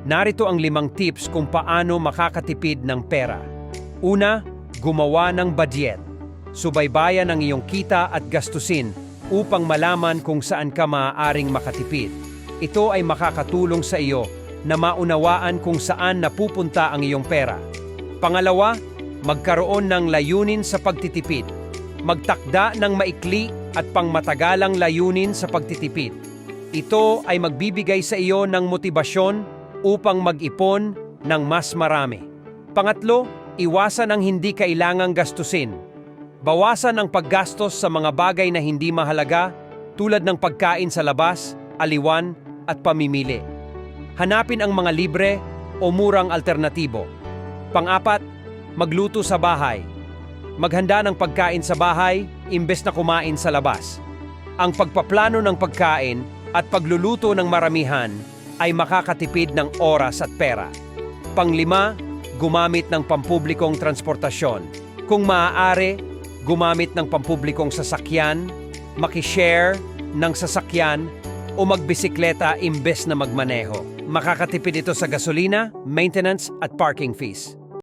Narito ang 5 tips kung paano makakatipid ng pera. Una, gumawa ng budget. Subaybayan ang iyong kita at gastusin upang malaman kung saan ka maaaring makatipid. Ito ay makakatulong sa iyo na maunawaan kung saan napupunta ang iyong pera. Pangalawa, magkaroon ng layunin sa pagtitipid. Magtakda ng maikli at pangmatagalang layunin sa pagtitipid. Ito ay magbibigay sa iyo ng motibasyon upang mag-ipon ng mas marami. Pangatlo, iwasan ang hindi kailangang gastusin. Bawasan ang paggastos sa mga bagay na hindi mahalaga tulad ng pagkain sa labas, aliwan at pamimili. Hanapin ang mga libre o murang alternatibo. Pang-apat, magluto sa bahay. Maghanda ng pagkain sa bahay imbes na kumain sa labas. Ang pagpaplano ng pagkain at pagluluto ng maramihan ay makakatipid ng oras at pera. Pang-5, gumamit ng pampublikong transportasyon. Kung maaari, gumamit ng pampublikong sasakyan, makishare ng sasakyan o magbisikleta imbes na magmaneho. Makakatipid ito sa gasolina, maintenance at parking fees.